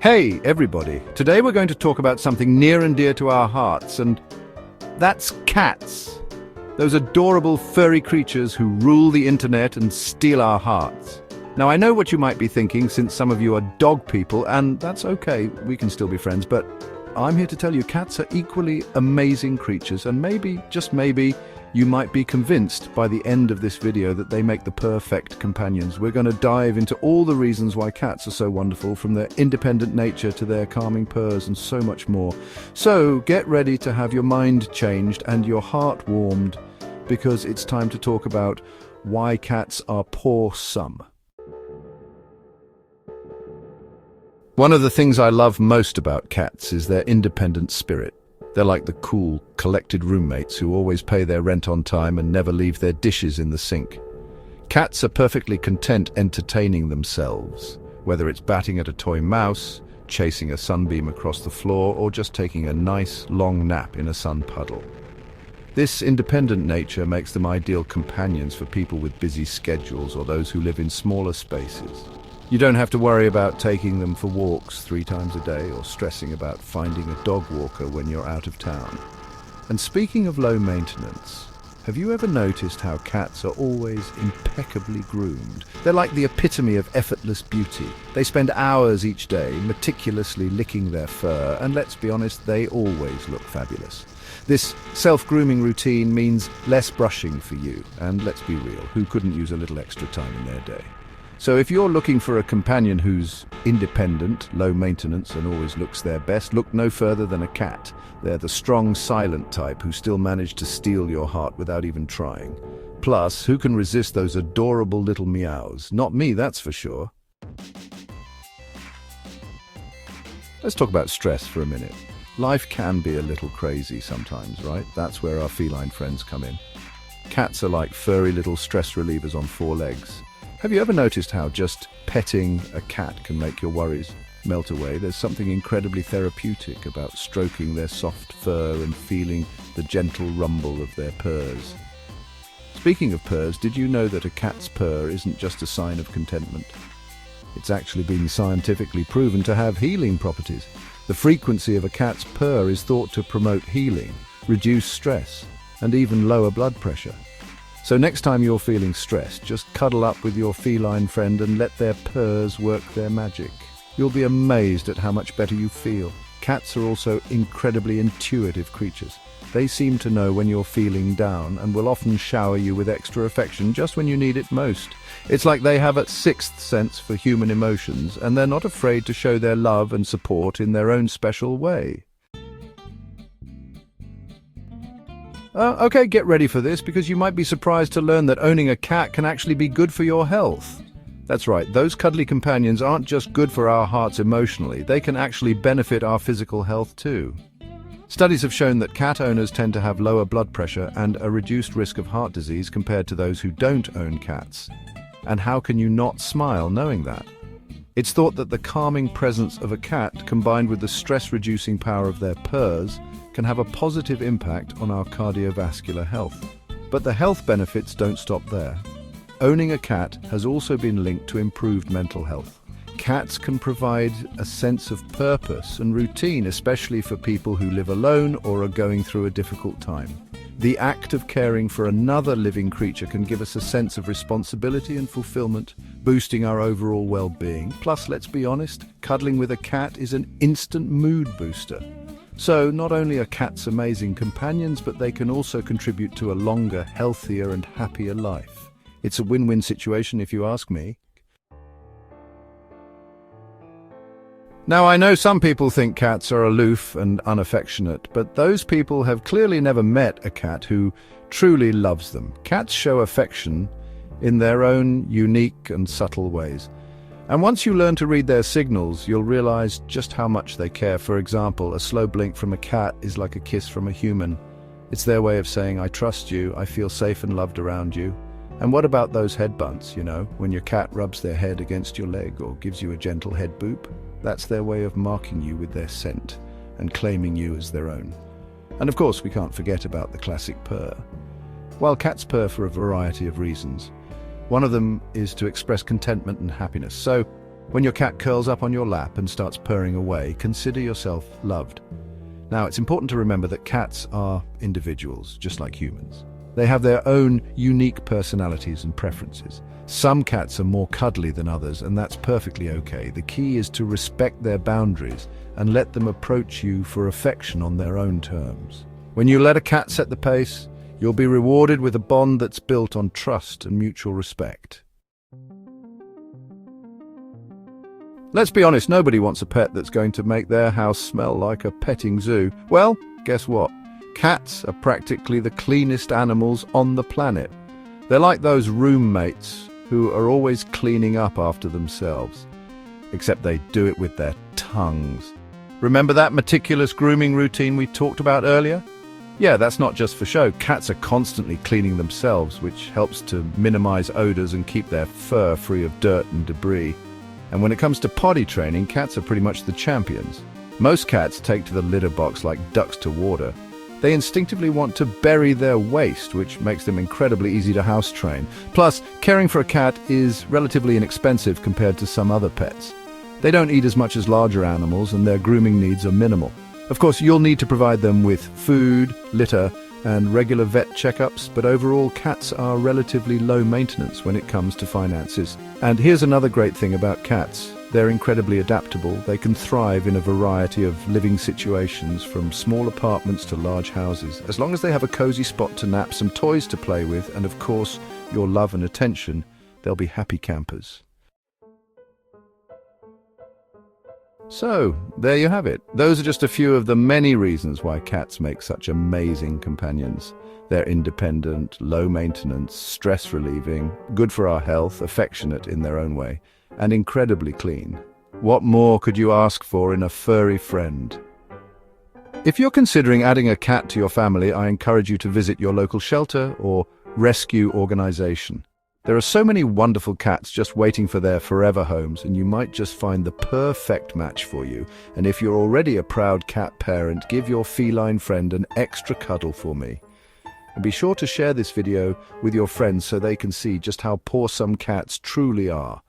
Hey everybody, today we're going to talk about something near and dear to our hearts, and that's cats. Those adorable furry creatures who rule the internet and steal our hearts. Now I know what you might be thinking, since some of you are dog people, and that's okay, we can still be friends, but I'm here to tell you cats are equally amazing creatures, and maybe, just maybe, you might be convinced by the end of this video that they make the perfect companions. We're going to dive into all the reasons why cats are so wonderful, from their independent nature to their calming purrs and so much more. So get ready to have your mind changed and your heart warmed, because it's time to talk about why cats are pawsome. One of the things I love most about cats is their independent spirit. They're like the cool, collected roommates who always pay their rent on time and never leave their dishes in the sink. Cats are perfectly content entertaining themselves, whether it's batting at a toy mouse, chasing a sunbeam across the floor, or just taking a nice, long nap in a sun puddle. This independent nature makes them ideal companions for people with busy schedules or those who live in smaller spaces. You don't have to worry about taking them for walks 3 times a day or stressing about finding a dog walker when you're out of town. And speaking of low maintenance, have you ever noticed how cats are always impeccably groomed? They're like the epitome of effortless beauty. They spend hours each day meticulously licking their fur, and let's be honest, they always look fabulous. This self-grooming routine means less brushing for you, and let's be real, who couldn't use a little extra time in their day? So if you're looking for a companion who's independent, low maintenance, and always looks their best, look no further than a cat. They're the strong, silent type who still manage to steal your heart without even trying. Plus, who can resist those adorable little meows? Not me, that's for sure. Let's talk about stress for a minute. Life can be a little crazy sometimes, right? That's where our feline friends come in. Cats are like furry little stress relievers on 4 legs. Have you ever noticed how just petting a cat can make your worries melt away? There's something incredibly therapeutic about stroking their soft fur and feeling the gentle rumble of their purrs. Speaking of purrs, did you know that a cat's purr isn't just a sign of contentment? It's actually been scientifically proven to have healing properties. The frequency of a cat's purr is thought to promote healing, reduce stress, and even lower blood pressure. So next time you're feeling stressed, just cuddle up with your feline friend and let their purrs work their magic. You'll be amazed at how much better you feel. Cats are also incredibly intuitive creatures. They seem to know when you're feeling down and will often shower you with extra affection just when you need it most. It's like they have a 6th sense for human emotions, and they're not afraid to show their love and support in their own special way. Okay, get ready for this, because you might be surprised to learn that owning a cat can actually be good for your health. That's right, those cuddly companions aren't just good for our hearts emotionally, they can actually benefit our physical health too. Studies have shown that cat owners tend to have lower blood pressure and a reduced risk of heart disease compared to those who don't own cats. And how can you not smile knowing that? It's thought that the calming presence of a cat, combined with the stress-reducing power of their purrs, can have a positive impact on our cardiovascular health. But the health benefits don't stop there. Owning a cat has also been linked to improved mental health. Cats can provide a sense of purpose and routine, especially for people who live alone or are going through a difficult time. The act of caring for another living creature can give us a sense of responsibility and fulfillment, boosting our overall well-being. Plus, let's be honest, cuddling with a cat is an instant mood booster. So, not only are cats amazing companions, but they can also contribute to a longer, healthier and happier life. It's a win-win situation if you ask me. Now, I know some people think cats are aloof and unaffectionate, but those people have clearly never met a cat who truly loves them. Cats show affection in their own unique and subtle ways. And once you learn to read their signals, you'll realize just how much they care. For example, a slow blink from a cat is like a kiss from a human. It's their way of saying, I trust you, I feel safe and loved around you. And what about those head bunts, when your cat rubs their head against your leg or gives you a gentle head boop? That's their way of marking you with their scent and claiming you as their own. And of course, we can't forget about the classic purr. While cats purr for a variety of reasons, one of them is to express contentment and happiness. So, When your cat curls up on your lap and starts purring away, consider yourself loved. Now, it's important to remember that cats are individuals, just like humans. They have their own unique personalities and preferences. Some cats are more cuddly than others, and that's perfectly okay. The key is to respect their boundaries and let them approach you for affection on their own terms. When you let a cat set the pace, you'll be rewarded with a bond that's built on trust and mutual respect. Let's be honest, nobody wants a pet that's going to make their house smell like a petting zoo. Well, guess what? Cats are practically the cleanest animals on the planet. They're like those roommates who are always cleaning up after themselves. Except they do it with their tongues. Remember that meticulous grooming routine we talked about earlier? Yeah, that's not just for show. Cats are constantly cleaning themselves, which helps to minimize odors and keep their fur free of dirt and debris. And when it comes to potty training, cats are pretty much the champions. Most cats take to the litter box like ducks to water. They instinctively want to bury their waste, which makes them incredibly easy to house train. Plus, caring for a cat is relatively inexpensive compared to some other pets. They don't eat as much as larger animals, and their grooming needs are minimal. Of course, you'll need to provide them with food, litter, and regular vet checkups, but overall, cats are relatively low maintenance when it comes to finances. And here's another great thing about cats. They're incredibly adaptable. They can thrive in a variety of living situations, from small apartments to large houses. As long as they have a cozy spot to nap, some toys to play with, and of course, your love and attention, they'll be happy campers. So, there you have it. Those are just a few of the many reasons why cats make such amazing companions. They're independent, low maintenance, stress relieving, good for our health, affectionate in their own way, and incredibly clean. What more could you ask for in a furry friend? If you're considering adding a cat to your family, I encourage you to visit your local shelter or rescue organization. There are so many wonderful cats just waiting for their forever homes, and you might just find the perfect match for you. And if you're already a proud cat parent, give your feline friend an extra cuddle for me. And be sure to share this video with your friends so they can see just how poor some cats truly are.